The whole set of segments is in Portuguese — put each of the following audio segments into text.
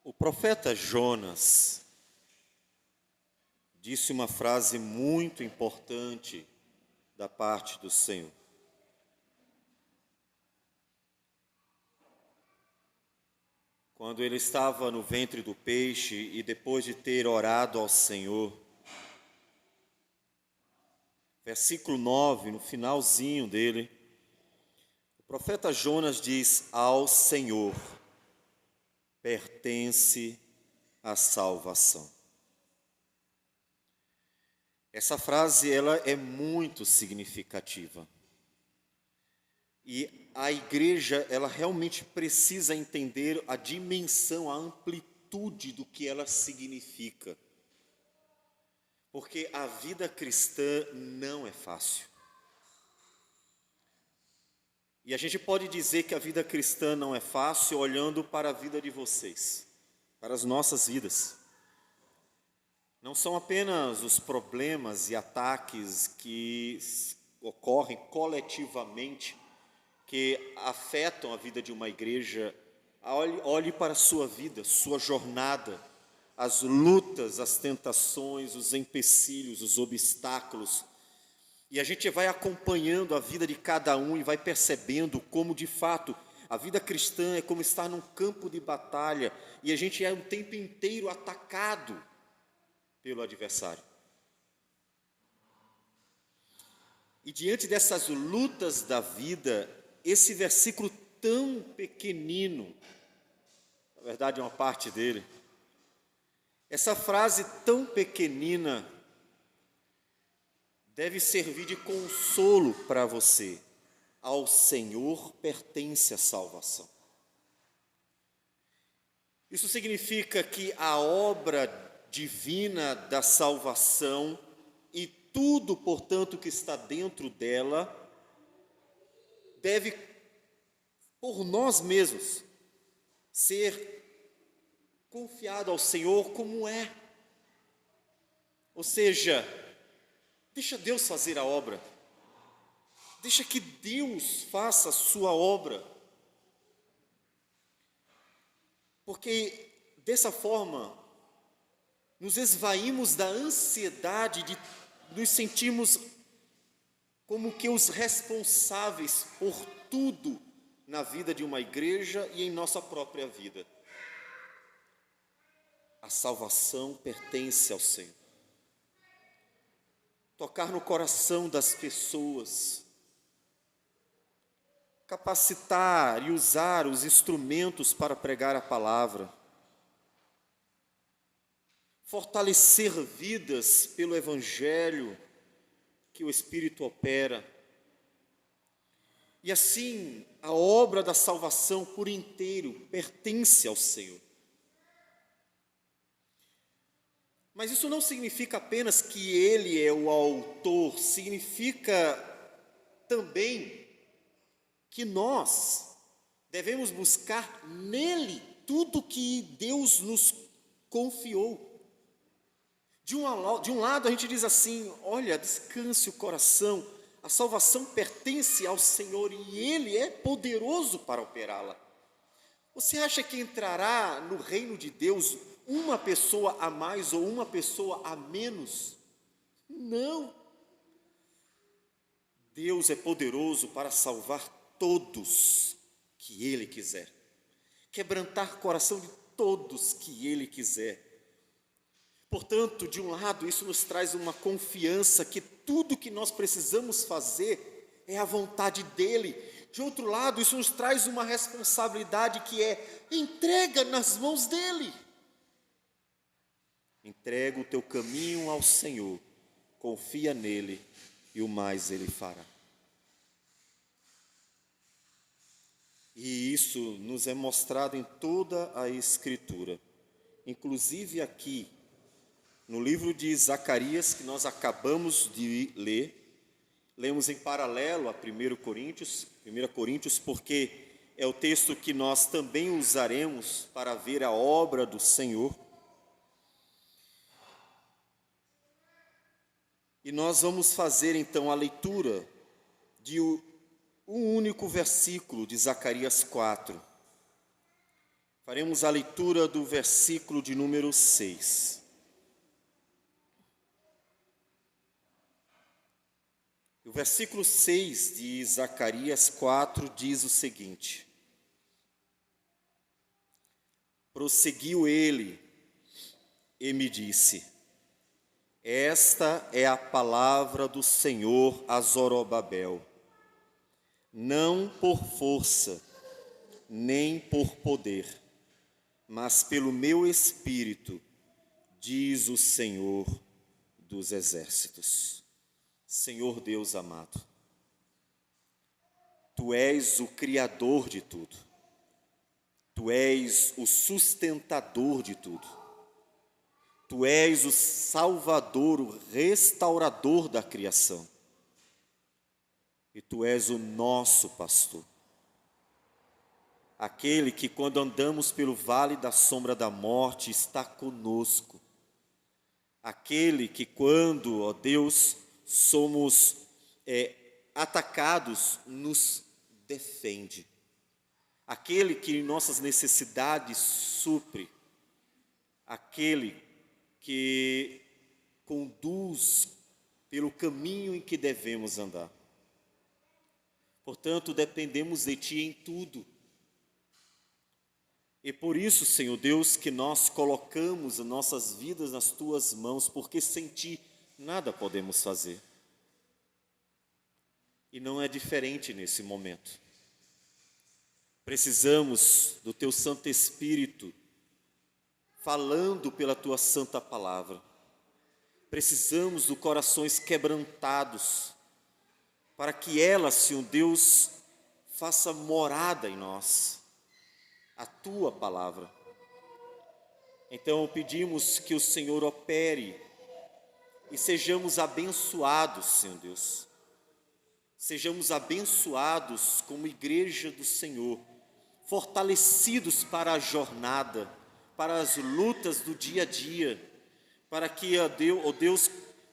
O profeta Jonas disse uma frase muito importante da parte do Senhor. Quando ele estava no ventre do peixe e depois de ter orado ao Senhor, versículo 9, no finalzinho dele, o profeta Jonas diz: ao Senhor pertence a salvação. Essa frase ela é muito significativa. E a igreja, ela realmente precisa entender a dimensão, a amplitude do que ela significa. Porque a vida cristã não é fácil. E a gente pode dizer que a vida cristã não é fácil olhando para a vida de vocês, para as nossas vidas. Não são apenas os problemas e ataques que ocorrem coletivamente, que afetam a vida de uma igreja. Olhe para a sua vida, sua jornada, as lutas, as tentações, os empecilhos, os obstáculos. E a gente vai acompanhando a vida de cada um e vai percebendo como, de fato, a vida cristã é como estar num campo de batalha e a gente é o tempo inteiro atacado pelo adversário. E diante dessas lutas da vida, esse versículo tão pequenino, na verdade é uma parte dele, essa frase tão pequenina deve servir de consolo para você. Ao Senhor pertence a salvação. Isso significa que a obra divina da salvação e tudo, portanto, que está dentro dela, deve, por nós mesmos, ser confiado ao Senhor como é. Ou seja, deixa Deus fazer a obra. Deixa que Deus faça a sua obra. Porque dessa forma, nos esvaímos da ansiedade de nos sentirmos como que os responsáveis por tudo na vida de uma igreja e em nossa própria vida. A salvação pertence ao Senhor. Tocar no coração das pessoas, capacitar e usar os instrumentos para pregar a palavra, fortalecer vidas pelo Evangelho que o Espírito opera. E assim, a obra da salvação por inteiro pertence ao Senhor. Mas isso não significa apenas que Ele é o autor, significa também que nós devemos buscar nele tudo que Deus nos confiou. De um lado a gente diz assim: olha, descanse o coração, a salvação pertence ao Senhor e Ele é poderoso para operá-la. Você acha que entrará no reino de Deus uma pessoa a mais ou uma pessoa a menos? Não. Deus é poderoso para salvar todos que Ele quiser, quebrantar o coração de todos que Ele quiser. Portanto, de um lado, isso nos traz uma confiança que tudo que nós precisamos fazer é a vontade dEle. De outro lado, isso nos traz uma responsabilidade que é entrega nas mãos dEle. Entrega o teu caminho ao Senhor, confia nele e o mais Ele fará. E isso nos é mostrado em toda a Escritura, inclusive aqui, no livro de Zacarias, que nós acabamos de ler. Lemos em paralelo a 1 Coríntios, porque é o texto que nós também usaremos para ver a obra do Senhor. E nós vamos fazer então a leitura de um único versículo de Zacarias 4. Faremos a leitura do versículo de número 6. O versículo 6 de Zacarias 4 diz o seguinte: prosseguiu ele e me disse: esta é a palavra do Senhor a Zorobabel, não por força, nem por poder, mas pelo meu Espírito, diz o Senhor dos Exércitos. Senhor Deus amado, Tu és o Criador de tudo, Tu és o sustentador de tudo, Tu és o Salvador, o restaurador da criação, e Tu és o nosso pastor. Aquele que, quando andamos pelo vale da sombra da morte, está conosco. Aquele que, quando, ó Deus, somos atacados, nos defende. Aquele que em nossas necessidades supre. Aquele que conduz pelo caminho em que devemos andar. Portanto, dependemos de Ti em tudo. E por isso, Senhor Deus, que nós colocamos as nossas vidas nas Tuas mãos, porque sem Ti nada podemos fazer. E não é diferente nesse momento. Precisamos do Teu Santo Espírito falando pela Tua santa palavra. Precisamos de corações quebrantados, para que ela, Senhor Deus, faça morada em nós, a Tua palavra. Então pedimos que o Senhor opere e sejamos abençoados, Senhor Deus. Sejamos abençoados como igreja do Senhor, fortalecidos para a jornada, para as lutas do dia a dia, para que, ó Deus,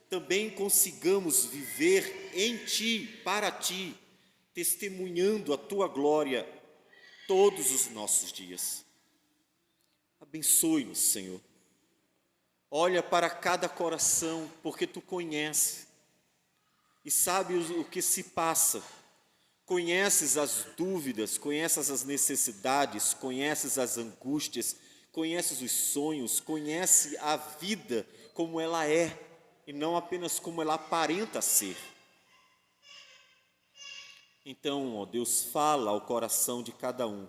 também consigamos viver em Ti, para Ti, testemunhando a Tua glória todos os nossos dias. Abençoe-nos, Senhor. Olha para cada coração, porque Tu conheces e sabes o que se passa. Conheces as dúvidas, conheces as necessidades, conheces as angústias, conheces os sonhos, conheces a vida como ela é e não apenas como ela aparenta ser. Então, ó Deus, fala ao coração de cada um,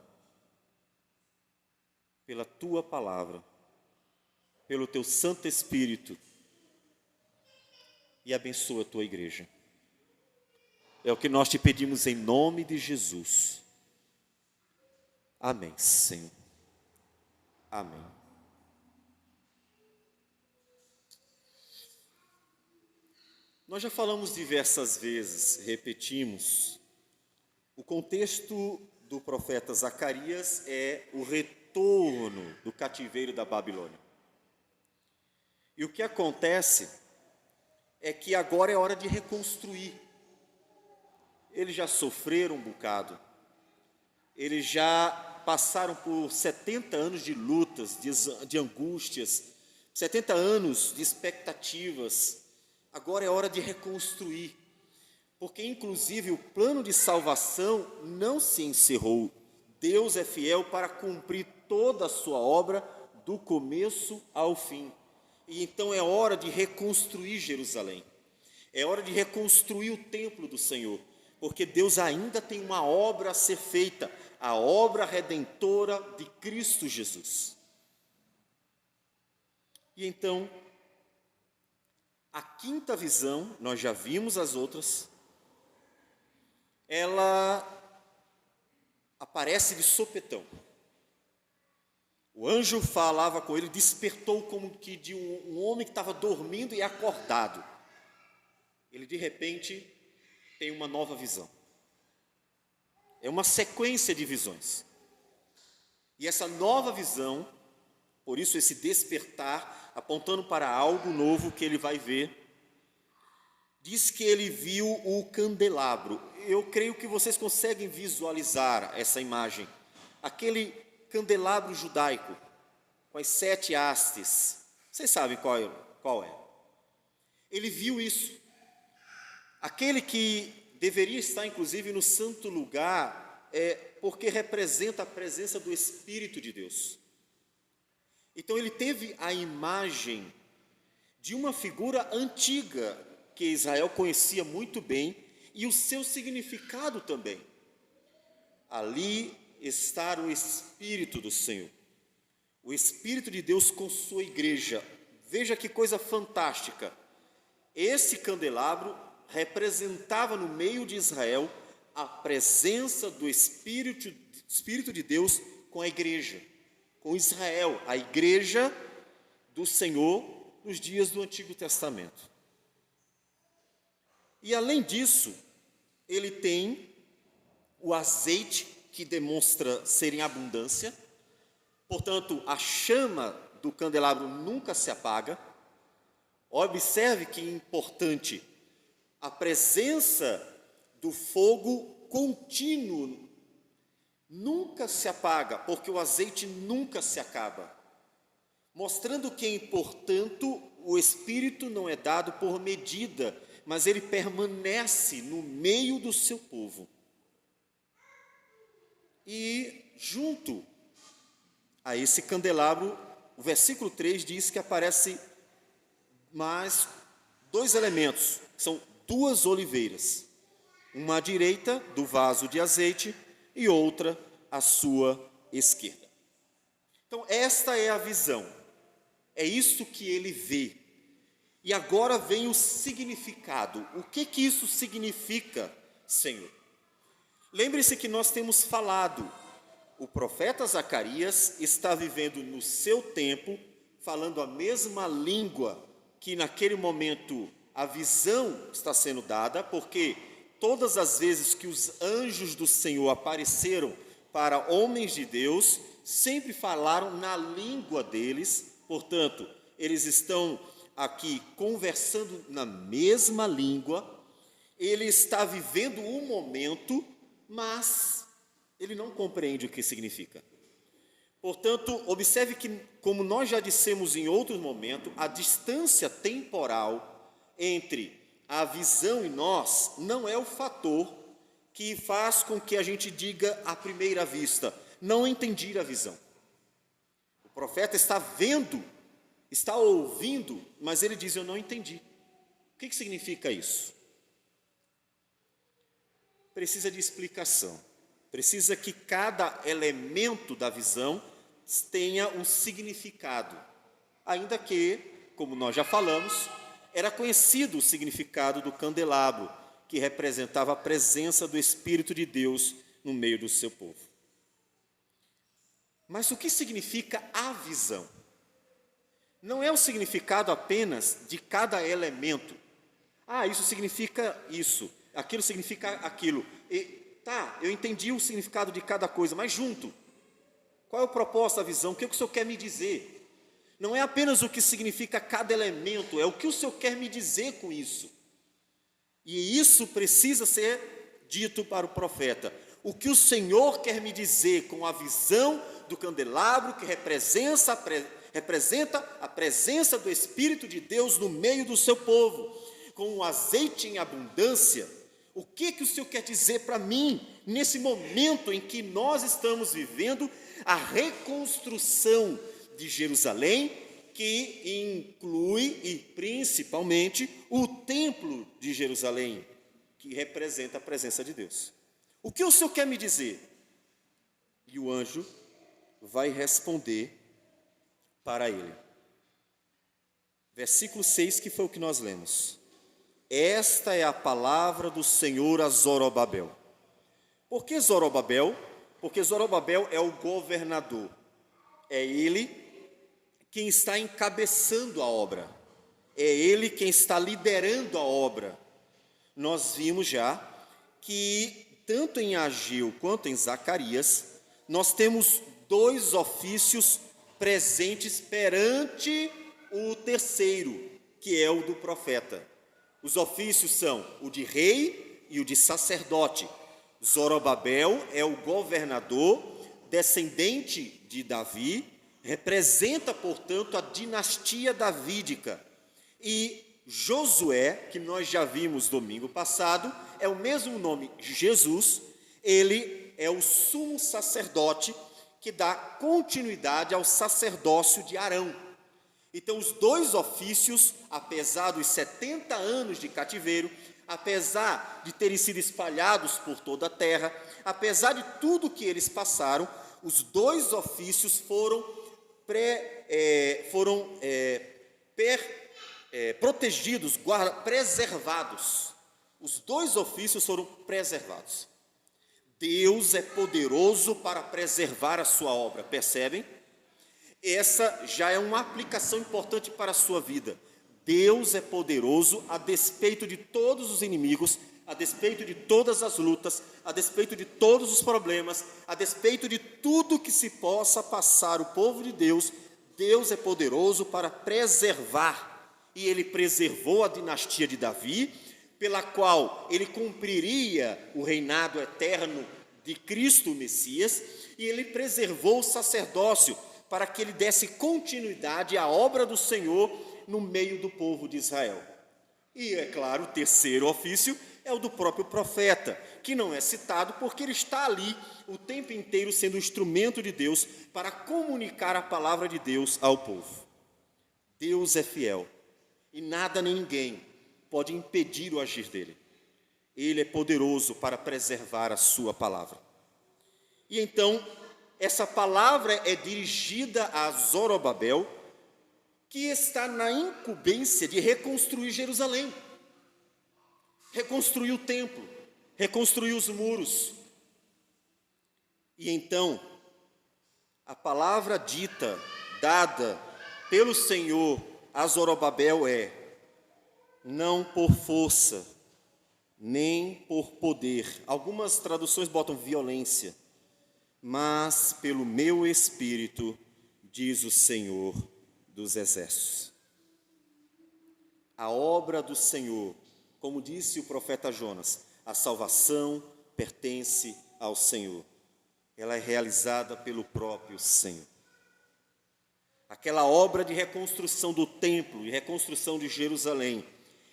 pela Tua palavra, pelo Teu Santo Espírito, e abençoa a Tua igreja. É o que nós Te pedimos em nome de Jesus. Amém, Senhor. Amém. Nós já falamos diversas vezes, repetimos, o contexto do profeta Zacarias é o retorno do cativeiro da Babilônia. E o que acontece é que agora é hora de reconstruir. Eles já sofreram um bocado, eles já passaram por 70 anos de lutas, de angústias, 70 anos de expectativas. Agora é hora de reconstruir, porque inclusive o plano de salvação não se encerrou. Deus é fiel para cumprir toda a sua obra do começo ao fim. E então é hora de reconstruir Jerusalém. É hora de reconstruir o templo do Senhor, porque Deus ainda tem uma obra a ser feita, a obra redentora de Cristo Jesus. E então, a quinta visão, nós já vimos as outras, ela aparece de sopetão. O anjo falava com ele, despertou como que de um homem que estava dormindo e acordado. Ele de repente tem uma nova visão. É uma sequência de visões. E essa nova visão, por isso esse despertar, apontando para algo novo que ele vai ver, diz que ele viu o candelabro. Eu creio que vocês conseguem visualizar essa imagem. Aquele candelabro judaico, com as 7 hastes. Vocês sabem qual é. Ele viu isso. Aquele que deveria estar, inclusive, no santo lugar, porque representa a presença do Espírito de Deus. Então, ele teve a imagem de uma figura antiga, que Israel conhecia muito bem, e o seu significado também. Ali está o Espírito do Senhor. O Espírito de Deus com sua igreja. Veja que coisa fantástica. Esse candelabro representava no meio de Israel a presença do Espírito de Deus com a igreja, com Israel, a igreja do Senhor nos dias do Antigo Testamento. E além disso, ele tem o azeite que demonstra ser em abundância, portanto, a chama do candelabro nunca se apaga. Observe que importante, a presença do fogo contínuo nunca se apaga, porque o azeite nunca se acaba, mostrando que, portanto, o Espírito não é dado por medida, mas ele permanece no meio do seu povo. E junto a esse candelabro, o versículo 3 diz que aparece mais 2 elementos, são 2 oliveiras, uma à direita do vaso de azeite e outra à sua esquerda. Então, esta é a visão, é isso que ele vê. E agora vem o significado. O que isso significa, Senhor? Lembre-se que nós temos falado, o profeta Zacarias está vivendo no seu tempo, falando a mesma língua que naquele momento a visão está sendo dada, porque todas as vezes que os anjos do Senhor apareceram para homens de Deus, sempre falaram na língua deles, portanto, eles estão aqui conversando na mesma língua, ele está vivendo um momento, mas ele não compreende o que significa. Portanto, observe que, como nós já dissemos em outro momento, a distância temporal entre a visão e nós não é o fator que faz com que a gente diga à primeira vista, não entendi a visão. O profeta está vendo, está ouvindo, mas ele diz, eu não entendi. O que significa isso? Precisa de explicação. Precisa que cada elemento da visão tenha um significado. Ainda que, como nós já falamos, era conhecido o significado do candelabro, que representava a presença do Espírito de Deus no meio do seu povo. Mas o que significa a visão? Não é o significado apenas de cada elemento. Isso significa isso, aquilo significa aquilo. Eu entendi o significado de cada coisa, mas junto. Qual é o propósito da visão? O que o Senhor quer me dizer? Não é apenas o que significa cada elemento, é o que o Senhor quer me dizer com isso. E isso precisa ser dito para o profeta. O que o Senhor quer me dizer com a visão do candelabro que representa a presença do Espírito de Deus no meio do seu povo, com o azeite em abundância. O que o Senhor quer dizer para mim, nesse momento em que nós estamos vivendo a reconstrução de Jerusalém, que inclui, e principalmente, o templo de Jerusalém, que representa a presença de Deus. O que o Senhor quer me dizer? E o anjo vai responder para ele. Versículo 6, que foi o que nós lemos. Esta é a palavra do Senhor a Zorobabel. Por que Zorobabel? Porque Zorobabel é o governador. É ele quem está encabeçando a obra. É ele quem está liderando a obra. Nós vimos já que, tanto em Ageu quanto em Zacarias, nós temos 2 ofícios presentes perante o terceiro, que é o do profeta. Os ofícios são o de rei e o de sacerdote. Zorobabel é o governador descendente de Davi, representa, portanto, a dinastia davídica. E Josué, que nós já vimos domingo passado, é o mesmo nome, Jesus, ele é o sumo sacerdote que dá continuidade ao sacerdócio de Arão. Então, os dois ofícios, apesar dos 70 anos de cativeiro, apesar de terem sido espalhados por toda a terra, apesar de tudo que eles passaram, os dois ofícios foram protegidos, preservados. Os dois ofícios foram preservados. Deus é poderoso para preservar a sua obra, percebem? Essa já é uma aplicação importante para a sua vida. Deus é poderoso a despeito de todos os inimigos, a despeito de todas as lutas, a despeito de todos os problemas, a despeito de tudo que se possa passar o povo de Deus. Deus é poderoso para preservar, e ele preservou a dinastia de Davi, pela qual ele cumpriria o reinado eterno de Cristo, o Messias, e ele preservou o sacerdócio, para que ele desse continuidade à obra do Senhor no meio do povo de Israel. E, é claro, o terceiro ofício é o do próprio profeta, que não é citado porque ele está ali o tempo inteiro sendo instrumento de Deus para comunicar a palavra de Deus ao povo. Deus é fiel e nada nem ninguém pode impedir o agir dele. Ele é poderoso para preservar a sua palavra. E então, essa palavra é dirigida a Zorobabel, que está na incumbência de reconstruir Jerusalém, reconstruir o templo, reconstruir os muros. E então, a palavra dada pelo Senhor a Zorobabel é: não por força, nem por poder. Algumas traduções botam violência, mas pelo meu Espírito, diz o Senhor dos Exércitos. A obra do Senhor, como disse o profeta Jonas, a salvação pertence ao Senhor. Ela é realizada pelo próprio Senhor. Aquela obra de reconstrução do templo e reconstrução de Jerusalém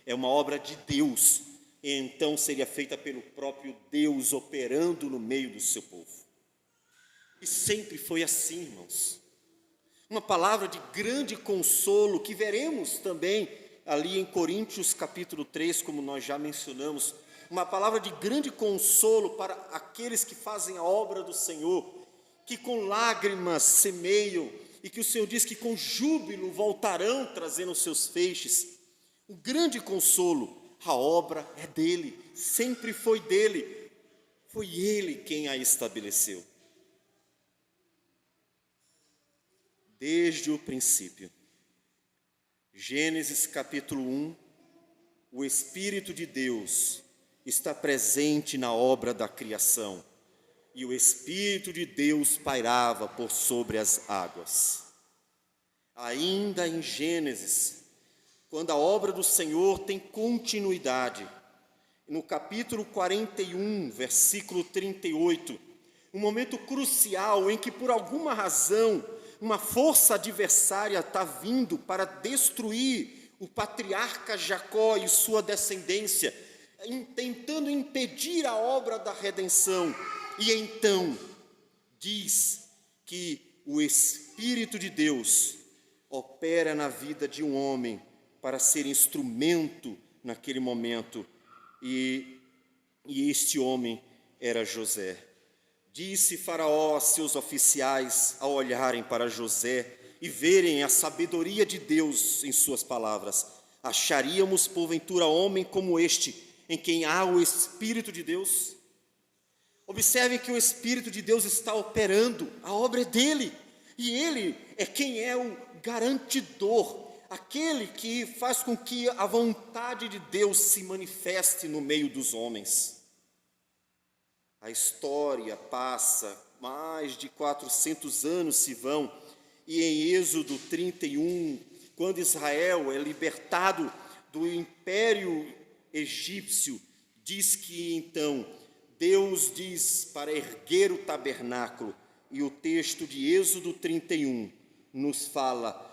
é uma obra de Deus, e então seria feita pelo próprio Deus operando no meio do seu povo. E sempre foi assim, irmãos. Uma palavra de grande consolo que veremos também ali em Coríntios capítulo 3, como nós já mencionamos. Uma palavra de grande consolo para aqueles que fazem a obra do Senhor, que com lágrimas semeiam, e que o Senhor diz que com júbilo voltarão trazendo os seus feixes. O grande consolo, a obra é dele, sempre foi dele, foi ele quem a estabeleceu. Desde o princípio. Gênesis capítulo 1, o Espírito de Deus está presente na obra da criação, e o Espírito de Deus pairava por sobre as águas. Ainda em Gênesis, quando a obra do Senhor tem continuidade, no capítulo 41, versículo 38, um momento crucial em que por alguma razão uma força adversária está vindo para destruir o patriarca Jacó e sua descendência, tentando impedir a obra da redenção. E então diz que o Espírito de Deus opera na vida de um homem para ser instrumento naquele momento, e este homem era José. Disse Faraó a seus oficiais, ao olharem para José e verem a sabedoria de Deus em suas palavras: acharíamos porventura homem como este, em quem há o Espírito de Deus? Observem que o Espírito de Deus está operando, a obra é dele, e ele é quem é o garantidor, aquele que faz com que a vontade de Deus se manifeste no meio dos homens. A história passa, mais de 400 anos se vão, e em Êxodo 31, quando Israel é libertado do império egípcio, diz que então Deus diz para erguer o tabernáculo, e o texto de Êxodo 31 nos fala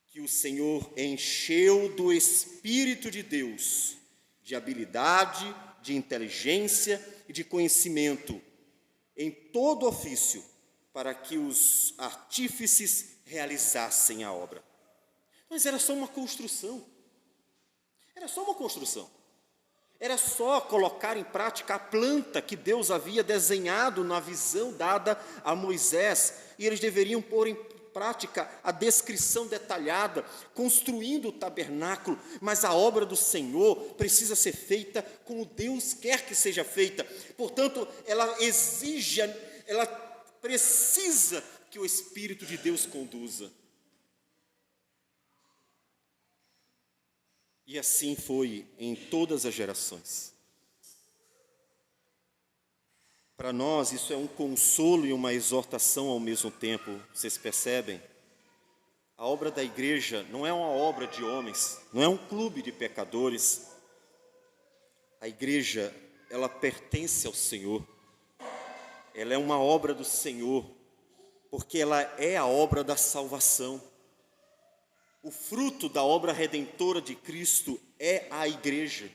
que o Senhor encheu do Espírito de Deus, de habilidade, de inteligência e de conhecimento em todo ofício, para que os artífices realizassem a obra. Mas era só uma construção. Era só uma construção. Era só colocar em prática a planta que Deus havia desenhado na visão dada a Moisés, e eles deveriam pôr em prática a descrição detalhada, construindo o tabernáculo, mas a obra do Senhor precisa ser feita como Deus quer que seja feita. Portanto, ela precisa que o Espírito de Deus conduza. E assim foi em todas as gerações. Para nós, isso é um consolo e uma exortação ao mesmo tempo. Vocês percebem? A obra da igreja não é uma obra de homens, não é um clube de pecadores. A igreja, ela pertence ao Senhor. Ela é uma obra do Senhor, porque ela é a obra da salvação. O fruto da obra redentora de Cristo é a igreja.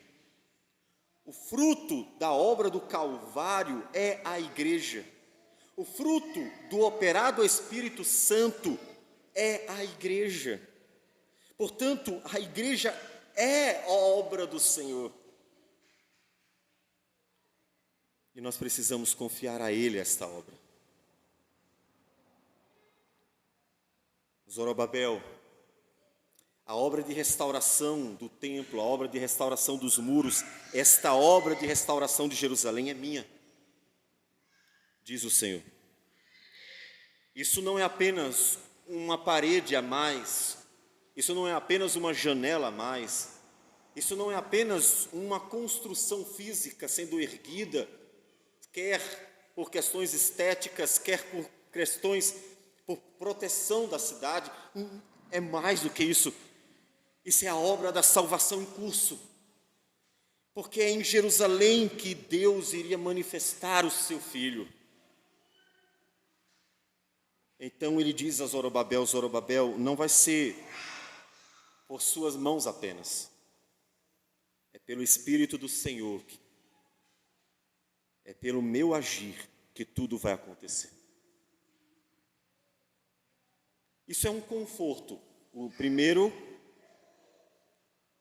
O fruto da obra do Calvário é a igreja. O fruto do operar do Espírito Santo é a igreja. Portanto, a igreja é a obra do Senhor. E nós precisamos confiar a Ele esta obra. Zorobabel, a obra de restauração do templo, a obra de restauração dos muros, esta obra de restauração de Jerusalém é minha, diz o Senhor. Isso não é apenas uma parede a mais, isso não é apenas uma janela a mais, isso não é apenas uma construção física sendo erguida, quer por questões estéticas, quer por questões por proteção da cidade. É mais do que isso. Isso é a obra da salvação em curso, porque é em Jerusalém que Deus iria manifestar o seu Filho. Então ele diz a Zorobabel: Zorobabel, não vai ser por suas mãos apenas, é pelo Espírito do Senhor, é pelo meu agir que tudo vai acontecer. Isso é um conforto. O primeiro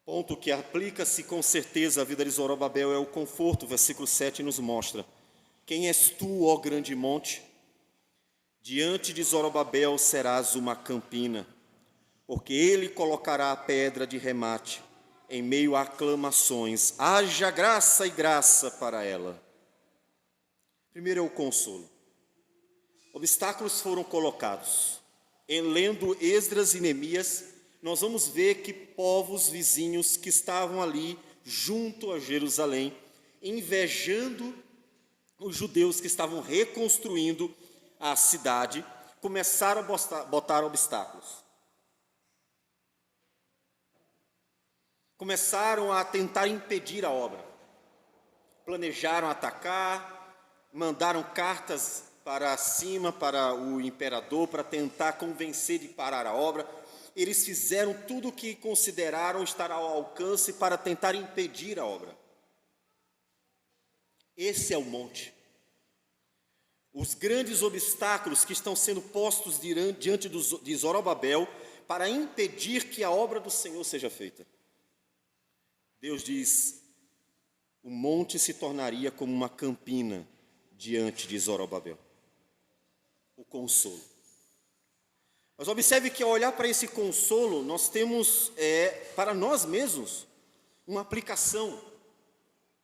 ponto que aplica-se com certeza à vida de Zorobabel é o conforto. O versículo 7 nos mostra: quem és tu, ó grande monte? Diante de Zorobabel serás uma campina, porque ele colocará a pedra de remate em meio a aclamações. Haja graça e graça para ela. Primeiro é o consolo. Obstáculos foram colocados. Em lendo Esdras e Neemias, nós vamos ver que povos vizinhos que estavam ali junto a Jerusalém, invejando os judeus que estavam reconstruindo a cidade, começaram a botar obstáculos. Começaram a tentar impedir a obra. Planejaram atacar, mandaram cartas para cima, para o imperador, para tentar convencer de parar a obra. Eles fizeram tudo o que consideraram estar ao alcance para tentar impedir a obra. Esse é o monte. Os grandes obstáculos que estão sendo postos diante de Zorobabel para impedir que a obra do Senhor seja feita. Deus diz: o monte se tornaria como uma campina diante de Zorobabel. O consolo. Mas observe que ao olhar para esse consolo, nós temos para nós mesmos uma aplicação.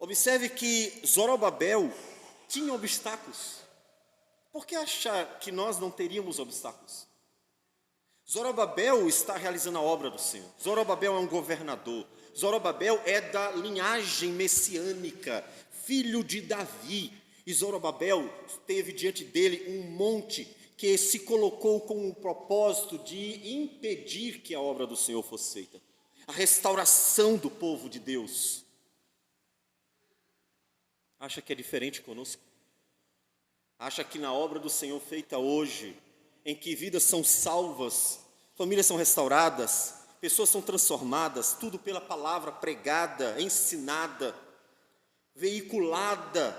Observe que Zorobabel tinha obstáculos. Por que achar que nós não teríamos obstáculos? Zorobabel está realizando a obra do Senhor. Zorobabel é um governador. Zorobabel é da linhagem messiânica, filho de Davi. E Zorobabel teve diante dele um monte que se colocou com o propósito de impedir que a obra do Senhor fosse feita. A restauração do povo de Deus. Acha que é diferente conosco? acha que na obra do Senhor feita hoje, em que vidas são salvas, famílias são restauradas, pessoas são transformadas, tudo pela palavra pregada, ensinada, veiculada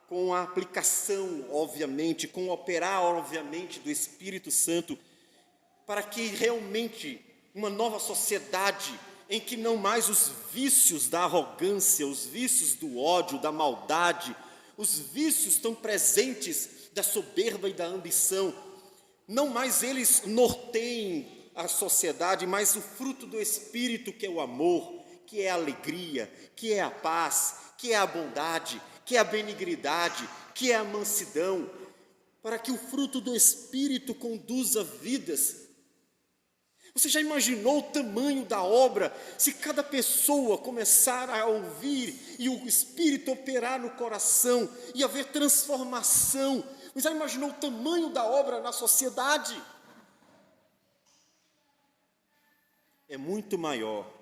com a aplicação, obviamente, com o operar, obviamente, do Espírito Santo, para que realmente uma nova sociedade, em que não mais os vícios da arrogância, os vícios do ódio, da maldade, os vícios tão presentes da soberba e da ambição, não mais eles norteiem a sociedade, mas o fruto do Espírito, que é o amor, que é a alegria, que é a paz, que é a bondade, que é a benignidade, que é a mansidão, para que o fruto do Espírito conduza vidas. Você já imaginou o tamanho da obra se cada pessoa começar a ouvir e o Espírito operar no coração e haver transformação? Você já imaginou o tamanho da obra na sociedade? É muito maior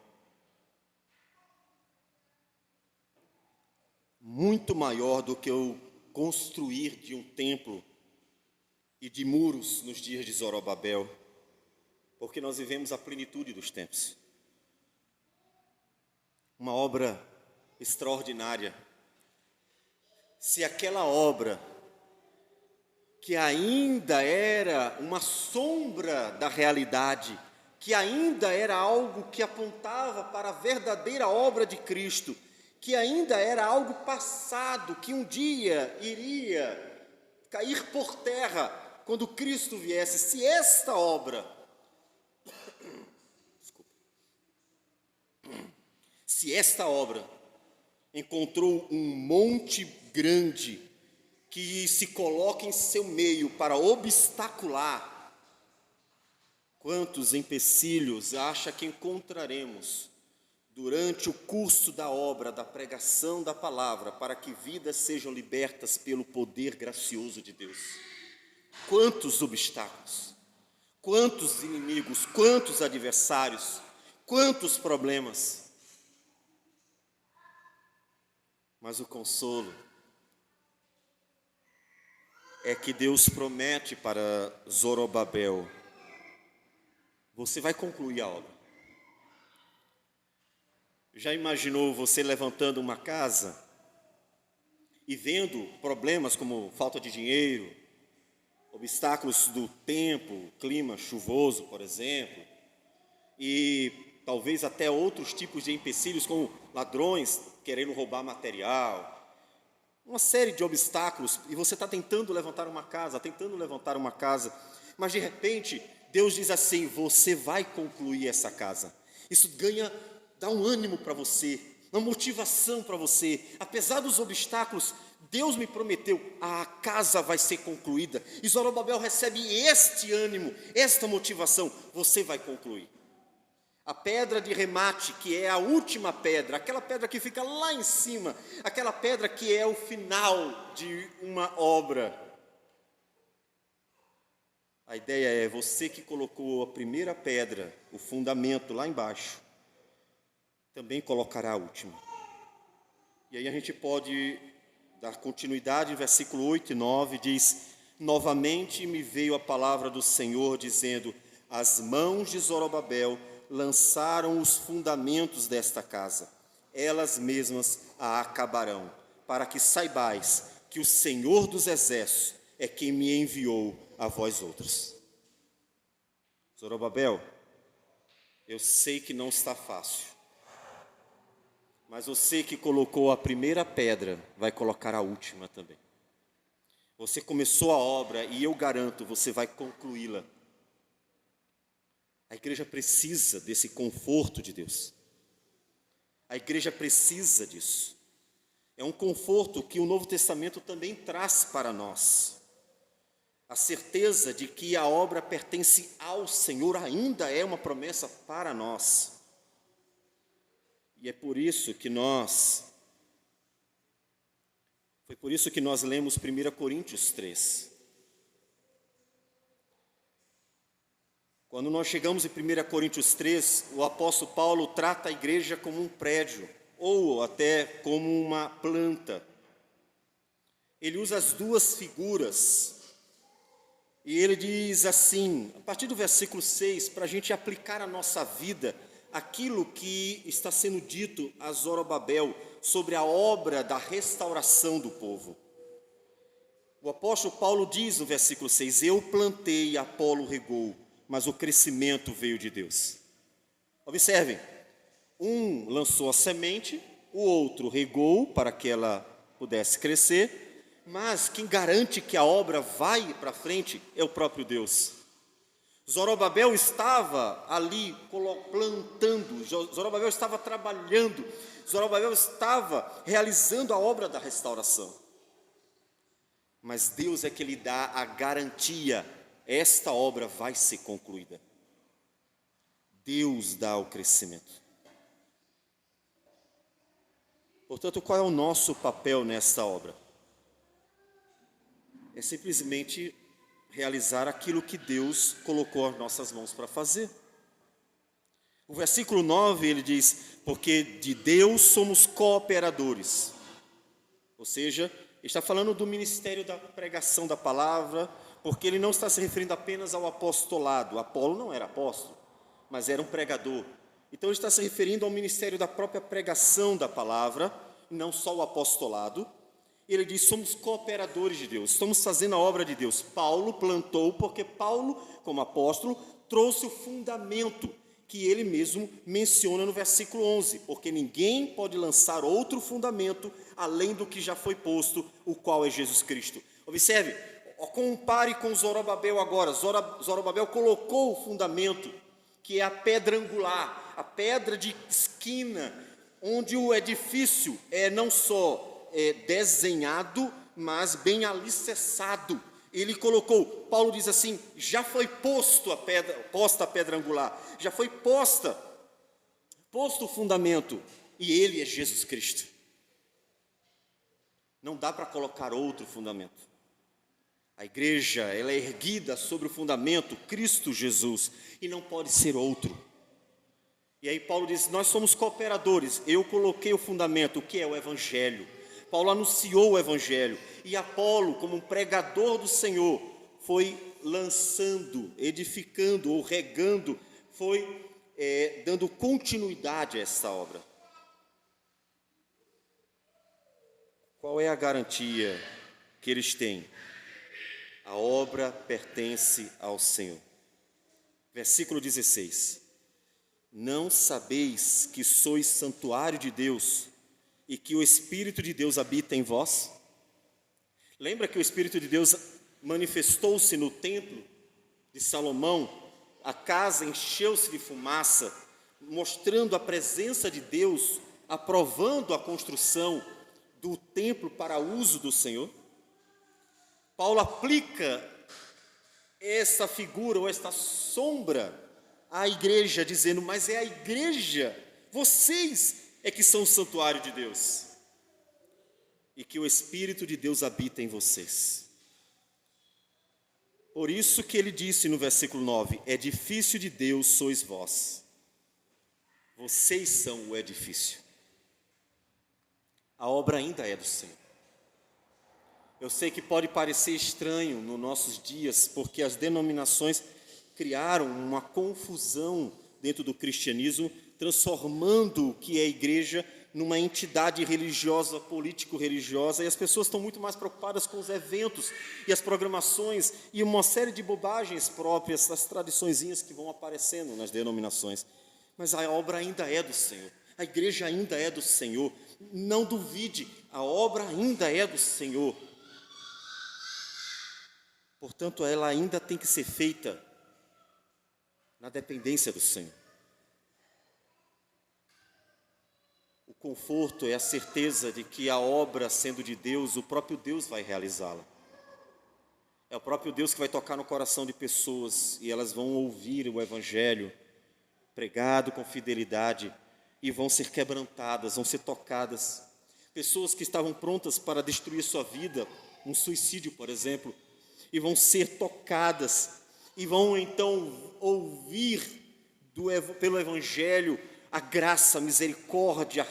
do que o construir de um templo e de muros nos dias de Zorobabel, porque nós vivemos a plenitude dos tempos. Uma obra extraordinária. Se aquela obra, que ainda era uma sombra da realidade, que ainda era algo que apontava para a verdadeira obra de Cristo, que ainda era algo passado, que um dia iria cair por terra quando Cristo viesse, se esta obra, se esta obra encontrou um monte grande que se coloca em seu meio para obstacular, quantos empecilhos acha que encontraremos durante o curso da obra, da pregação da palavra, para que vidas sejam libertas pelo poder gracioso de Deus? Quantos obstáculos, quantos inimigos, quantos adversários, quantos problemas. Mas o consolo é que Deus promete para Zorobabel: você vai concluir a obra. Já imaginou você levantando uma casa e vendo problemas como falta de dinheiro, obstáculos do tempo, clima chuvoso, por exemplo, e talvez até outros tipos de empecilhos, como ladrões querendo roubar material, uma série de obstáculos, e você está tentando levantar uma casa, mas de repente Deus diz assim: você vai concluir essa casa. Isso dá um ânimo para você, uma motivação para você. Apesar dos obstáculos, Deus me prometeu, a casa vai ser concluída. E Zorobabel recebe este ânimo, esta motivação: você vai concluir. A pedra de remate, que é a última pedra, aquela pedra que fica lá em cima, aquela pedra que é o final de uma obra. A ideia é: você que colocou a primeira pedra, o fundamento lá embaixo, também colocará a última. E aí a gente pode dar continuidade, versículo 8 e 9 diz: novamente me veio a palavra do Senhor, dizendo: as mãos de Zorobabel lançaram os fundamentos desta casa, elas mesmas a acabarão, para que saibais que o Senhor dos exércitos é quem me enviou a vós outros. Zorobabel, eu sei que não está fácil, mas você que colocou a primeira pedra vai colocar a última também. Você começou a obra e eu garanto, você vai concluí-la. A igreja precisa desse conforto de Deus. A igreja precisa disso. É um conforto que o Novo Testamento também traz para nós. A certeza de que a obra pertence ao Senhor ainda é uma promessa para nós. E foi por isso que nós lemos 1 Coríntios 3. Quando nós chegamos em 1 Coríntios 3, o apóstolo Paulo trata a igreja como um prédio, ou até como uma planta. ele usa as duas figuras. E ele diz assim, a partir do versículo 6, para a gente aplicar à nossa vida aquilo que está sendo dito a Zorobabel sobre a obra da restauração do povo. O apóstolo Paulo diz no versículo 6, eu plantei, Apolo regou, mas o crescimento veio de Deus. Observem, um lançou a semente, o outro regou para que ela pudesse crescer, mas quem garante que a obra vai para frente é o próprio Deus. Zorobabel estava ali plantando, Zorobabel estava trabalhando, Zorobabel estava realizando a obra da restauração. Mas Deus é que lhe dá a garantia, esta obra vai ser concluída. Deus dá o crescimento. Portanto, qual é o nosso papel nesta obra? É simplesmente realizar aquilo que Deus colocou as nossas mãos para fazer. O versículo 9, ele diz, porque de Deus somos cooperadores. Ou seja, está falando do ministério da pregação da palavra, porque ele não está se referindo apenas ao apostolado. Apolo não era apóstolo, mas era um pregador. Então ele está se referindo ao ministério da própria pregação da palavra, não só o apostolado. Ele diz, somos cooperadores de Deus, estamos fazendo a obra de Deus. Paulo plantou, porque Paulo, como apóstolo, trouxe o fundamento que ele mesmo menciona no versículo 11, porque ninguém pode lançar outro fundamento além do que já foi posto, o qual é Jesus Cristo. Observe, compare com Zorobabel agora. Zorobabel colocou o fundamento, que é a pedra angular, a pedra de esquina, onde o edifício é não só desenhado, mas bem alicerçado. Ele colocou, Paulo diz assim, já foi posta a pedra angular, já foi posto o fundamento, e ele é Jesus Cristo. Não dá para colocar outro fundamento. A igreja, ela é erguida sobre o fundamento Cristo Jesus, e não pode ser outro. E aí Paulo diz, nós somos cooperadores, eu coloquei o fundamento, o que é o Evangelho. Paulo anunciou o Evangelho, e Apolo, como um pregador do Senhor, foi lançando, edificando ou regando, foi dando continuidade a essa obra. Qual é a garantia que eles têm? A obra pertence ao Senhor. Versículo 16. Não sabeis que sois santuário de Deus e que o Espírito de Deus habita em vós? Lembra que o Espírito de Deus manifestou-se no templo de Salomão? A casa encheu-se de fumaça, mostrando a presença de Deus, aprovando a construção do templo para uso do Senhor. Paulo aplica essa figura ou esta sombra à igreja, dizendo, mas é a igreja, vocês é que são o santuário de Deus, e que o Espírito de Deus habita em vocês. Por isso que ele disse no versículo 9, edifício de Deus sois vós, vocês são o edifício. A obra ainda é do Senhor. Eu sei que pode parecer estranho nos nossos dias, porque as denominações criaram uma confusão dentro do cristianismo, transformando o que é a igreja numa entidade religiosa, político-religiosa, e as pessoas estão muito mais preocupadas com os eventos e as programações e uma série de bobagens próprias, as tradiçõezinhas que vão aparecendo nas denominações. Mas a obra ainda é do Senhor, a igreja ainda é do Senhor. Não duvide, a obra ainda é do Senhor. Portanto, ela ainda tem que ser feita na dependência do Senhor. O conforto é a certeza de que a obra, sendo de Deus, o próprio Deus vai realizá-la. É o próprio Deus que vai tocar no coração de pessoas e elas vão ouvir o Evangelho pregado com fidelidade e vão ser quebrantadas, vão ser tocadas. Pessoas que estavam prontas para destruir sua vida, um suicídio, por exemplo, e vão ser tocadas e vão então ouvir pelo Evangelho a graça, a misericórdia,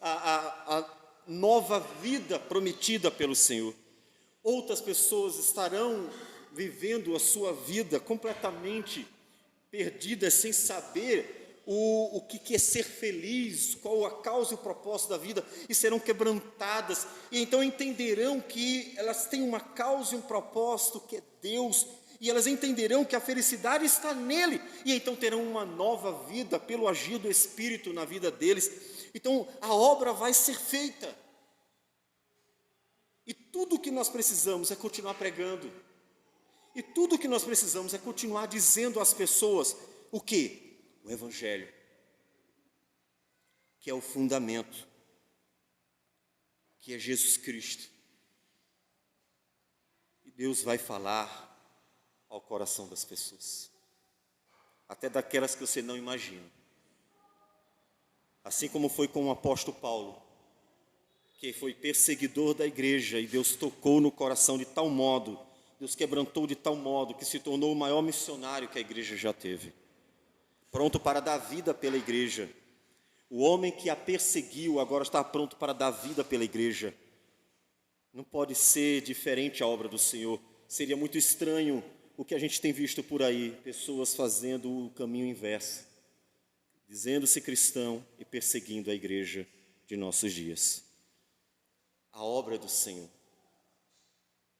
a nova vida prometida pelo Senhor. outras pessoas estarão vivendo a sua vida completamente perdidas, sem saber o que é ser feliz, qual a causa e o propósito da vida, e serão quebrantadas, e então entenderão que elas têm uma causa e um propósito que é Deus, e elas entenderão que a felicidade está nele, e então terão uma nova vida pelo agir do Espírito na vida deles. Então a obra vai ser feita, e tudo o que nós precisamos é continuar pregando, e tudo o que nós precisamos é continuar dizendo às pessoas o quê? O Evangelho, que é o fundamento, que é Jesus Cristo. E Deus vai falar ao coração das pessoas, até daquelas que você não imagina. Assim como foi com o apóstolo Paulo, que foi perseguidor da igreja, e Deus tocou no coração de tal modo, Deus quebrantou de tal modo, que se tornou o maior missionário que a igreja já teve, pronto para dar vida pela igreja. O homem que a perseguiu agora está pronto para dar vida pela igreja. Não pode ser diferente a obra do Senhor. Seria muito estranho o que a gente tem visto por aí, pessoas fazendo o caminho inverso, dizendo-se cristão e perseguindo a igreja de nossos dias. A obra é do Senhor,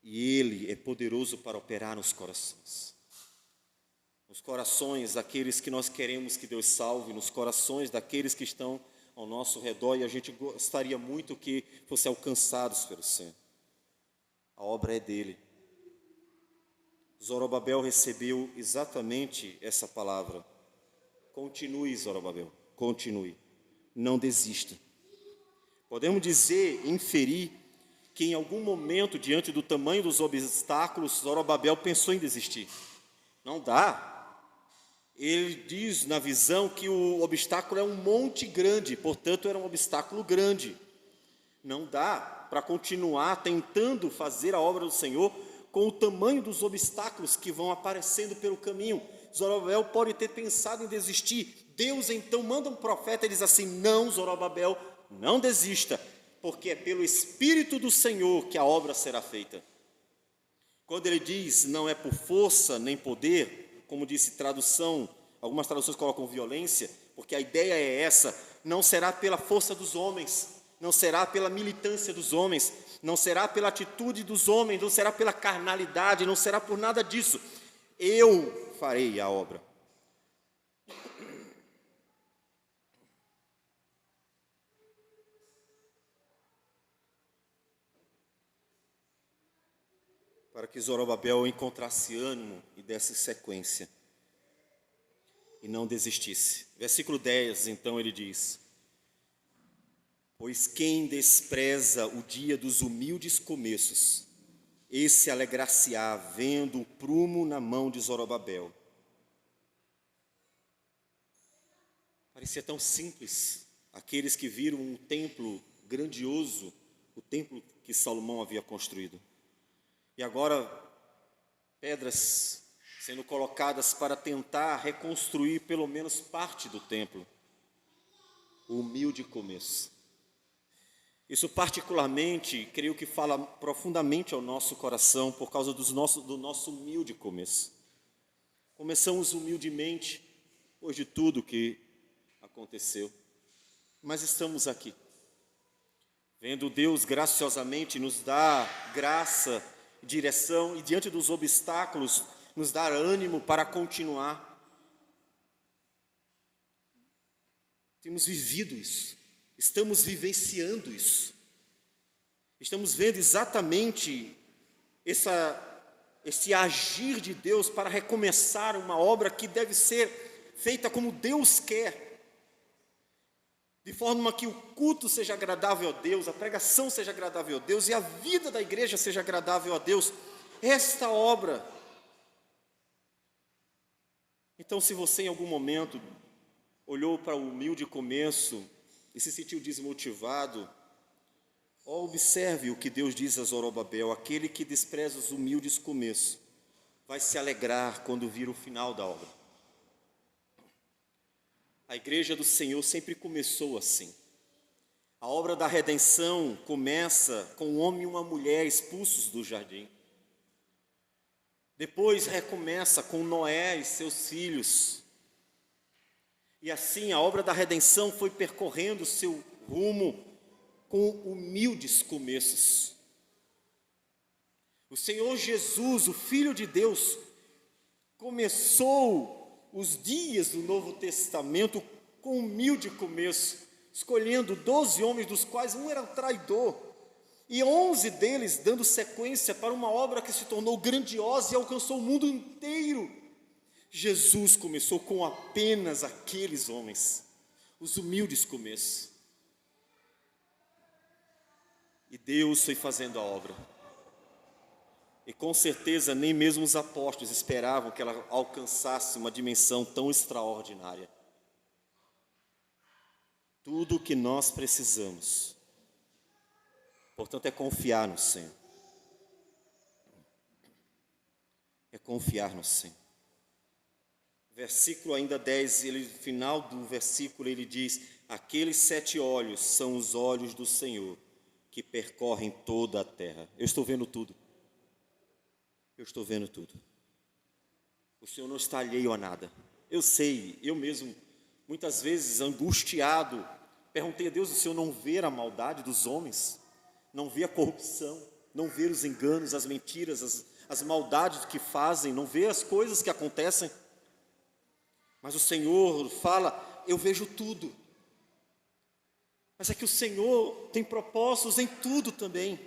e Ele é poderoso para operar nos corações. Nos corações daqueles que nós queremos que Deus salve, nos corações daqueles que estão ao nosso redor, e a gente gostaria muito que fossem alcançados pelo Senhor. A obra é dele. Zorobabel recebeu exatamente essa palavra. Continue, Zorobabel, continue, não desista. Podemos dizer, inferir, que em algum momento, diante do tamanho dos obstáculos, Zorobabel pensou em desistir. Não dá. Ele diz na visão que o obstáculo é um monte grande, portanto era um obstáculo grande. Não dá para continuar tentando fazer a obra do Senhor com o tamanho dos obstáculos que vão aparecendo pelo caminho. Zorobabel pode ter pensado em desistir. Deus então manda um profeta e diz assim: não, Zorobabel, não desista, porque é pelo Espírito do Senhor que a obra será feita. Quando ele diz não é por força nem poder, como disse tradução, algumas traduções colocam violência, porque a ideia é essa: não será pela força dos homens, não será pela militância dos homens, não será pela atitude dos homens, não será pela carnalidade, não será por nada disso. Eu farei a obra. Para que Zorobabel encontrasse ânimo e desse sequência, e não desistisse. Versículo 10, então, ele diz: pois quem despreza o dia dos humildes começos, esse alegrar-se-á vendo o prumo na mão de Zorobabel. Parecia tão simples, aqueles que viram um templo grandioso, o templo que Salomão havia construído. E agora, pedras sendo colocadas para tentar reconstruir pelo menos parte do templo. O humilde começo. Isso particularmente, creio que fala profundamente ao nosso coração por causa do nosso humilde começo. Começamos humildemente, depois de tudo que aconteceu, mas estamos aqui, vendo Deus graciosamente nos dar graça, direção, e diante dos obstáculos nos dar ânimo para continuar. Temos vivido isso, estamos vivenciando isso, estamos vendo exatamente esse agir de Deus para recomeçar uma obra que deve ser feita como Deus quer, de forma que o culto seja agradável a Deus, a pregação seja agradável a Deus e a vida da igreja seja agradável a Deus. Esta obra. Então, se você em algum momento olhou para o humilde começo e se sentiu desmotivado, observe o que Deus diz a Zorobabel: aquele que despreza os humildes começos vai se alegrar quando vir o final da obra. A igreja do Senhor sempre começou assim. A obra da redenção começa com um homem e uma mulher expulsos do jardim. Depois recomeça com Noé e seus filhos. E assim a obra da redenção foi percorrendo seu rumo com humildes começos. O Senhor Jesus, o Filho de Deus, começou os dias do Novo Testamento com um humilde começo, escolhendo 12 homens, dos quais um era traidor, e 11 deles dando sequência para uma obra que se tornou grandiosa e alcançou o mundo inteiro. Jesus começou com apenas aqueles homens, os humildes começos. E Deus foi fazendo a obra. E com certeza nem mesmo os apóstolos esperavam que ela alcançasse uma dimensão tão extraordinária. Tudo o que nós precisamos, portanto, é confiar no Senhor. É confiar no Senhor. Versículo ainda 10, final do versículo ele diz: aqueles 7 olhos são os olhos do Senhor, que percorrem toda a terra. Eu estou vendo tudo. Eu estou vendo tudo. O Senhor não está alheio a nada. Eu sei, eu mesmo, muitas vezes angustiado, perguntei a Deus: o Senhor não vê a maldade dos homens? Não vê a corrupção? Não vê os enganos, as mentiras, as maldades que fazem? Não vê as coisas que acontecem? Mas o Senhor fala: eu vejo tudo. Mas é que o Senhor tem propósitos em tudo também.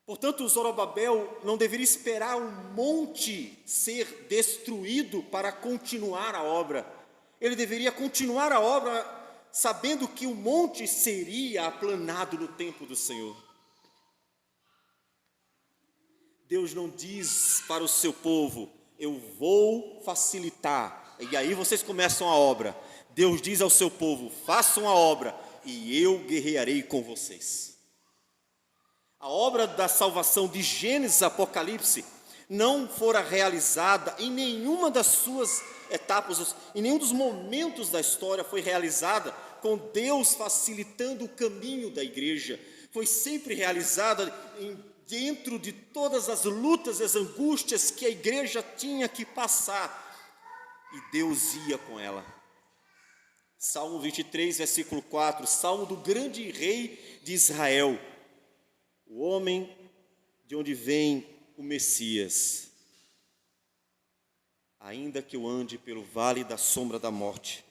Portanto, Zorobabel não deveria esperar um monte ser destruído para continuar a obra. Ele deveria continuar a obra sabendo que o monte seria aplanado no tempo do Senhor. Deus não diz para o seu povo: eu vou facilitar, e aí vocês começam a obra. Deus diz ao seu povo: façam a obra, e eu guerrearei com vocês. A obra da salvação de Gênesis a Apocalipse não fora realizada em nenhuma das suas etapas, em nenhum dos momentos da história foi realizada com Deus facilitando o caminho da igreja. Foi sempre realizada dentro de todas as lutas e as angústias que a igreja tinha que passar, e Deus ia com ela. Salmo 23, versículo 4, Salmo do grande rei de Israel, o homem de onde vem o Messias. Ainda que eu ande pelo vale da sombra da morte,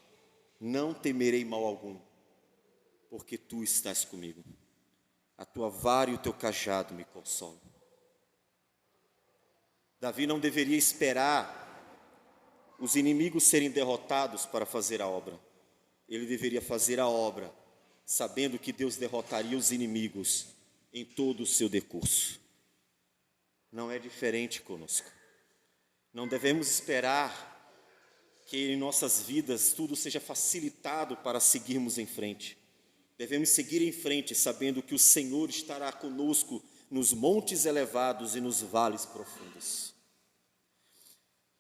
não temerei mal algum, porque tu estás comigo. A tua vara e o teu cajado me consolam. Davi não deveria esperar os inimigos serem derrotados para fazer a obra. Ele deveria fazer a obra sabendo que Deus derrotaria os inimigos em todo o seu decurso. Não é diferente conosco. Não devemos esperar que em nossas vidas tudo seja facilitado para seguirmos em frente. Devemos seguir em frente sabendo que o Senhor estará conosco nos montes elevados e nos vales profundos.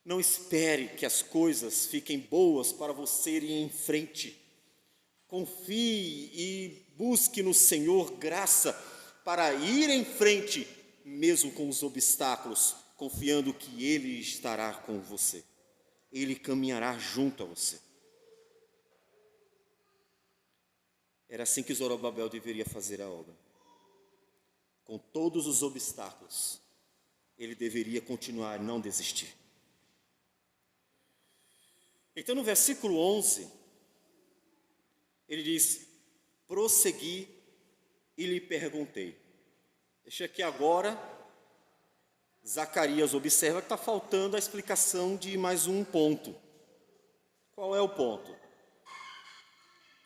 Não espere que as coisas fiquem boas para você ir em frente. Confie e busque no Senhor graça para ir em frente, mesmo com os obstáculos, confiando que Ele estará com você. Ele caminhará junto a você. Era assim que Zorobabel deveria fazer a obra. Com todos os obstáculos, ele deveria continuar, não desistir. Então, no versículo 11, ele diz: prossegui e lhe perguntei. Deixa que agora Zacarias observa que está faltando a explicação de mais um ponto. Qual é o ponto?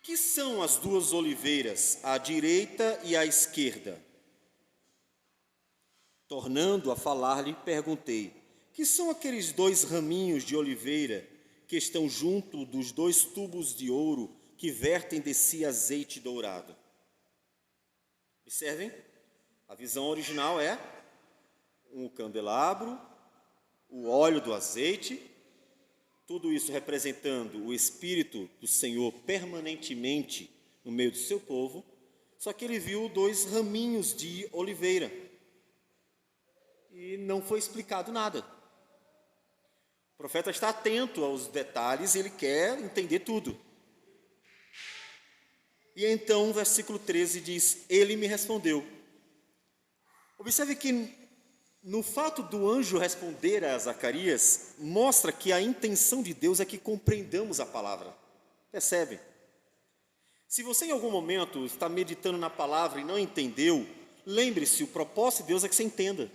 Que são as duas oliveiras, à direita e à esquerda? Tornando a falar-lhe, perguntei: que são aqueles 2 raminhos de oliveira que estão junto dos 2 tubos de ouro que vertem de si azeite dourado? Observem, a visão original é um candelabro, o óleo do azeite, tudo isso representando o Espírito do Senhor permanentemente no meio do seu povo, só que ele viu 2 raminhos de oliveira e não foi explicado nada. O profeta está atento aos detalhes e ele quer entender tudo. E então o versículo 13 diz: ele me respondeu. Observe que no fato do anjo responder a Zacarias, mostra que a intenção de Deus é que compreendamos a palavra. Percebe? Se você em algum momento está meditando na palavra e não entendeu, lembre-se, o propósito de Deus é que você entenda.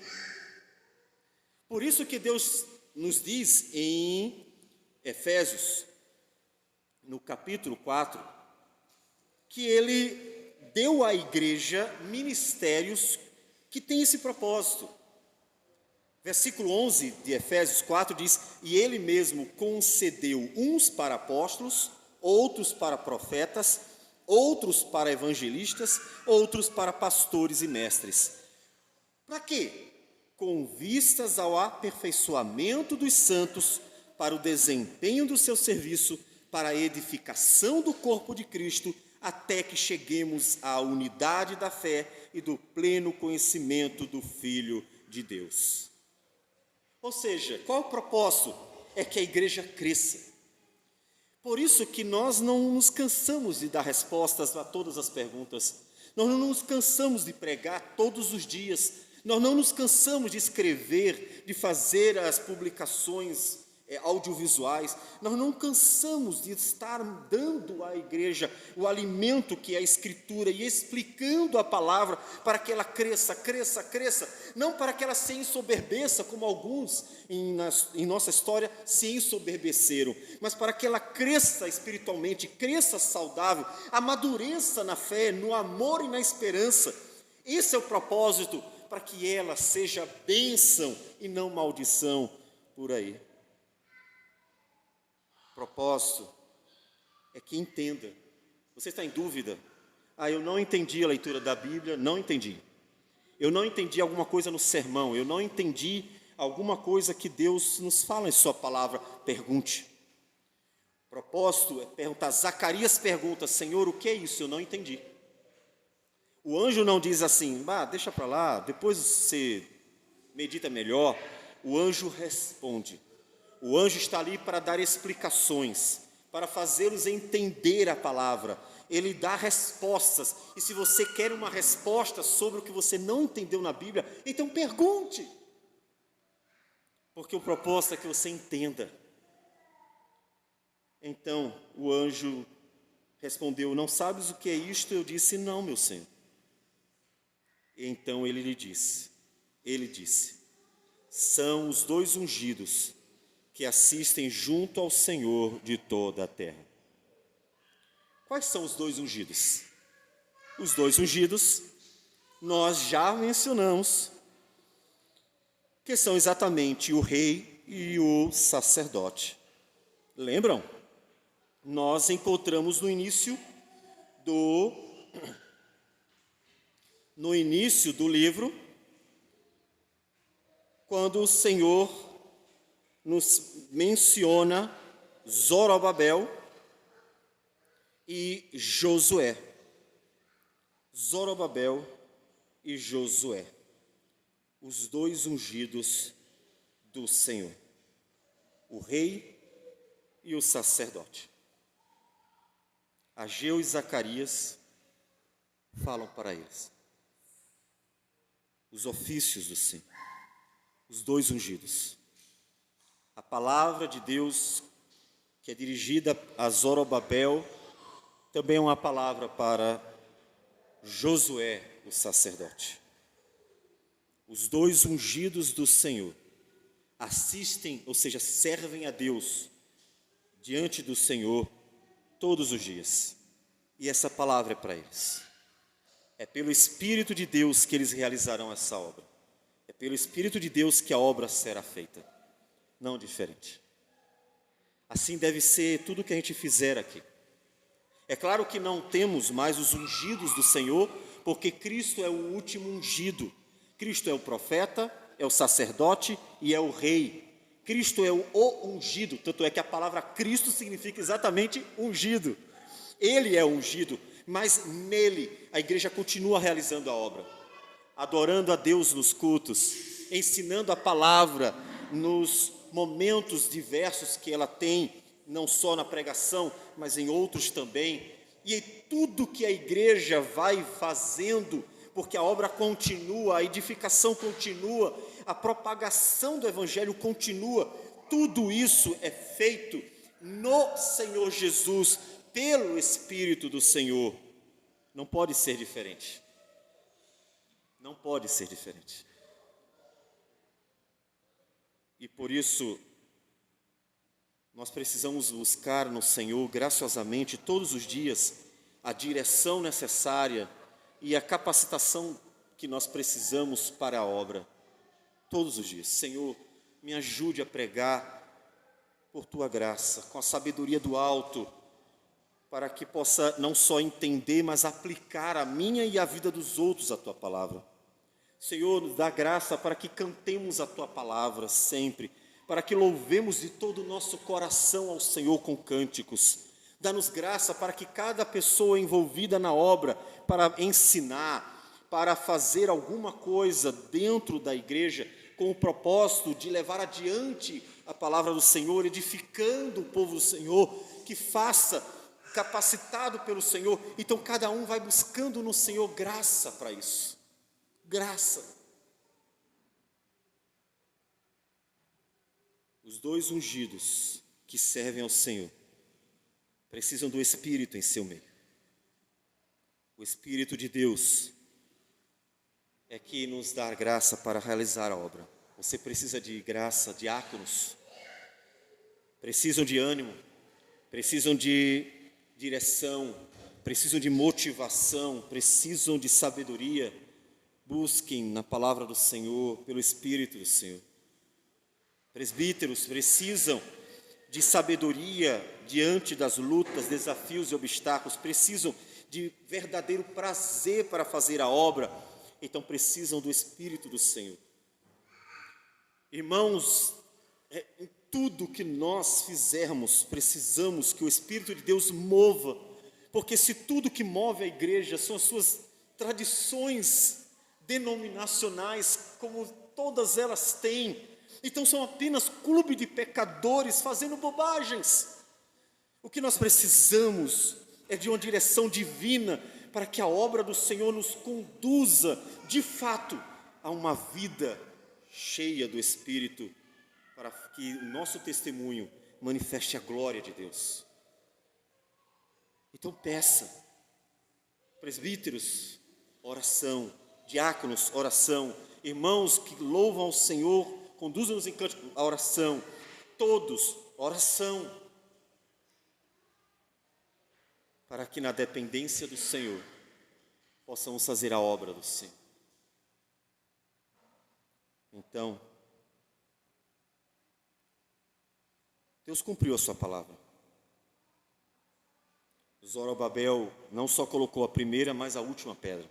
Por isso que Deus nos diz em Efésios, no capítulo 4, que Ele deu à igreja ministérios que têm esse propósito. Versículo 11 de Efésios 4 diz: e Ele mesmo concedeu uns para apóstolos, outros para profetas, outros para evangelistas, outros para pastores e mestres. Para quê? Com vistas ao aperfeiçoamento dos santos, para o desempenho do seu serviço, para a edificação do corpo de Cristo, até que cheguemos à unidade da fé e do pleno conhecimento do Filho de Deus. Ou seja, qual o propósito? É que a igreja cresça. Por isso que nós não nos cansamos de dar respostas a todas as perguntas. Nós não nos cansamos de pregar todos os dias. Nós não nos cansamos de escrever, de fazer as publicações audiovisuais. Nós não cansamos de estar dando à igreja o alimento que é a Escritura e explicando a palavra para que ela cresça, cresça, cresça. Não para que ela se ensoberbeça, como alguns em nossa história se ensoberbeceram, mas para que ela cresça espiritualmente, cresça saudável, amadureça na fé, no amor e na esperança. Esse é o propósito, para que ela seja bênção e não maldição por aí. O propósito é que entenda. Você está em dúvida? Eu não entendi a leitura da Bíblia, não entendi. Eu não entendi alguma coisa no sermão, eu não entendi alguma coisa que Deus nos fala em sua palavra. Pergunte. O propósito é perguntar. Zacarias pergunta: Senhor, o que é isso? Eu não entendi. O anjo não diz assim: deixa para lá, depois você medita melhor. O anjo responde. O anjo está ali para dar explicações, para fazê-los entender a palavra. Ele dá respostas. E se você quer uma resposta sobre o que você não entendeu na Bíblia, então pergunte. Porque o propósito é que você entenda. Então o anjo respondeu: não sabes o que é isto? Eu disse: não, meu Senhor. Então ele disse: são os 2 ungidos que assistem junto ao Senhor de toda a terra. Quais são os 2 ungidos? Os 2 ungidos nós já mencionamos, que são exatamente o rei e o sacerdote. Lembram? Nós encontramos no início do livro, quando o Senhor nos menciona Zorobabel e Josué. Zorobabel e Josué, os 2 ungidos do Senhor, o rei e o sacerdote. Ageu e Zacarias falam para eles os ofícios do Senhor, os 2 ungidos. A palavra de Deus que é dirigida a Zorobabel também é uma palavra para Josué, o sacerdote. Os 2 ungidos do Senhor assistem, ou seja, servem a Deus diante do Senhor todos os dias. E essa palavra é para eles. É pelo Espírito de Deus que eles realizarão essa obra. É pelo Espírito de Deus que a obra será feita. Não diferente. Assim deve ser tudo que a gente fizer aqui. É claro que não temos mais os ungidos do Senhor, porque Cristo é o último ungido. Cristo é o profeta, é o sacerdote e é o rei. Cristo é o ungido, tanto é que a palavra Cristo significa exatamente ungido. Ele é ungido. mas nele a igreja continua realizando a obra, adorando a Deus nos cultos, ensinando a palavra nos momentos diversos que ela tem, não só na pregação, mas em outros também, e em tudo que a igreja vai fazendo, porque a obra continua, a edificação continua, a propagação do evangelho continua, tudo isso é feito no Senhor Jesus, pelo Espírito do Senhor. Não pode ser diferente. Não pode ser diferente. E por isso, nós precisamos buscar no Senhor, graciosamente, todos os dias, a direção necessária e a capacitação que nós precisamos para a obra. Todos os dias. Senhor, me ajude a pregar por Tua graça, com a sabedoria do alto, para que possa não só entender, mas aplicar a minha e a vida dos outros a Tua palavra. Senhor, nos dá graça para que cantemos a Tua palavra sempre, para que louvemos de todo o nosso coração ao Senhor com cânticos. Dá-nos graça para que cada pessoa envolvida na obra, para ensinar, para fazer alguma coisa dentro da igreja, com o propósito de levar adiante a palavra do Senhor, edificando o povo do Senhor, que faça, capacitado pelo Senhor. Então cada um vai buscando no Senhor graça para isso. Graça. Os dois ungidos que servem ao Senhor precisam do Espírito em seu meio. O Espírito de Deus é que nos dá graça para realizar a obra. Você precisa de graça, diáconos. Precisam de ânimo, precisam de direção, precisam de motivação, precisam de sabedoria. Busquem na palavra do Senhor, pelo Espírito do Senhor. Presbíteros precisam de sabedoria diante das lutas, desafios e obstáculos, precisam de verdadeiro prazer para fazer a obra, então precisam do Espírito do Senhor. Irmãos, em tudo que nós fizermos, precisamos que o Espírito de Deus mova, porque se tudo que move a igreja são as suas tradições denominacionais, como todas elas têm, então são apenas clube de pecadores fazendo bobagens. O que nós precisamos é de uma direção divina para que a obra do Senhor nos conduza, de fato, a uma vida cheia do Espírito, para que o nosso testemunho manifeste a glória de Deus. Então peça, presbíteros, oração, diáconos, oração, irmãos que louvam ao Senhor, conduzam-nos em cântico, a oração, todos, oração, para que na dependência do Senhor possamos fazer a obra do Senhor. Então, Deus cumpriu a sua palavra. Zorobabel não só colocou a primeira, mas a última pedra.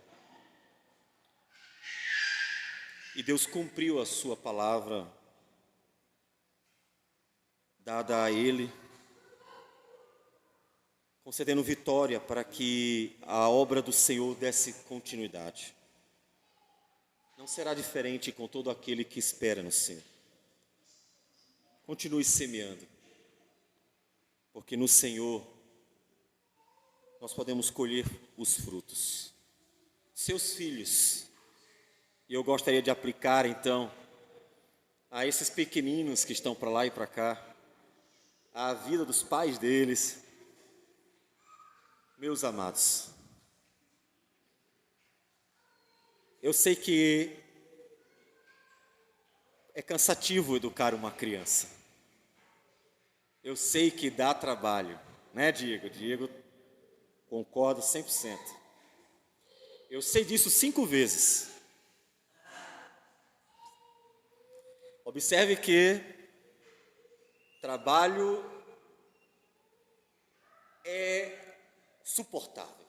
E Deus cumpriu a sua palavra dada a ele, concedendo vitória para que a obra do Senhor desse continuidade. Não será diferente com todo aquele que espera no Senhor. Continue semeando, porque no Senhor nós podemos colher os frutos. Seus filhos, e eu gostaria de aplicar então a esses pequeninos que estão para lá e para cá, a vida dos pais deles. Meus amados, eu sei que é cansativo educar uma criança. Eu sei que dá trabalho, né, Diego? Diego concorda 100%. Eu sei disso 5 vezes. Observe que trabalho é suportável.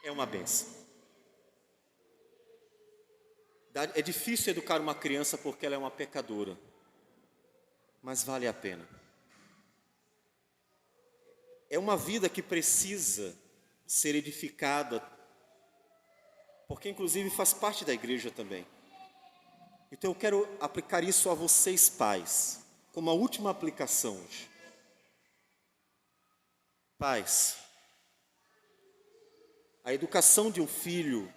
É uma bênção. É difícil educar uma criança porque ela é uma pecadora, mas vale a pena. É uma vida que precisa ser edificada, porque inclusive faz parte da igreja também. Então eu quero aplicar isso a vocês, pais, como a última aplicação hoje. Pais, a educação de um filho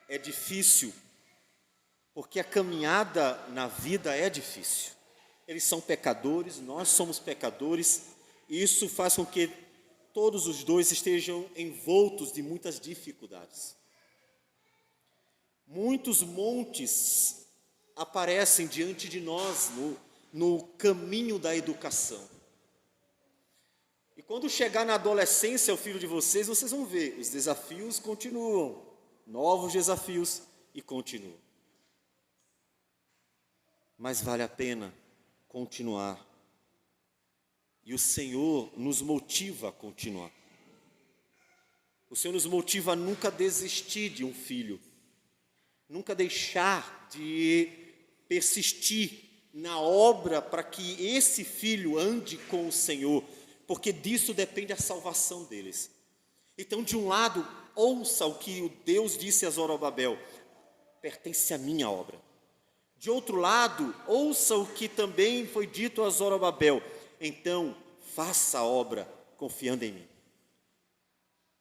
é difícil, porque a caminhada na vida é difícil. Eles são pecadores, nós somos pecadores, e isso faz com que todos os dois estejam envoltos de muitas dificuldades. Muitos montes aparecem diante de nós no caminho da educação. E quando chegar na adolescência o filho de vocês, vocês vão ver, os desafios continuam, novos desafios e continuam. Mas vale a pena continuar. E o Senhor nos motiva a continuar. O Senhor nos motiva a nunca desistir de um filho, nunca deixar de persistir na obra para que esse filho ande com o Senhor, porque disso depende a salvação deles. Então, de um lado, ouça o que o Deus disse a Zorobabel: pertence à minha obra. De outro lado, ouça o que também foi dito a Zorobabel: então, faça a obra confiando em mim.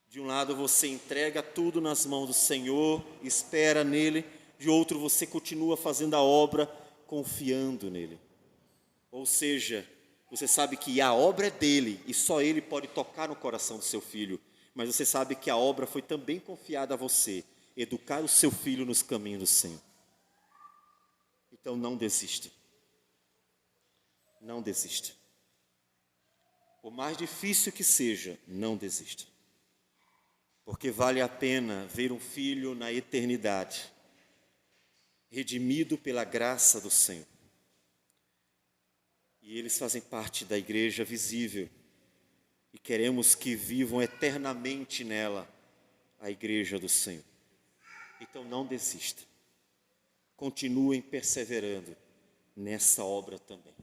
De um lado, você entrega tudo nas mãos do Senhor, espera nele. De outro, você continua fazendo a obra confiando nele. Ou seja, você sabe que a obra é dele e só ele pode tocar no coração do seu filho. Mas você sabe que a obra foi também confiada a você, educar o seu filho nos caminhos do Senhor. Então não desista. Não desista. Por mais difícil que seja, não desista. Porque vale a pena ver um filho na eternidade, redimido pela graça do Senhor. E eles fazem parte da igreja visível. E queremos que vivam eternamente nela, a igreja do Senhor. Então não desista. Continuem perseverando nessa obra também.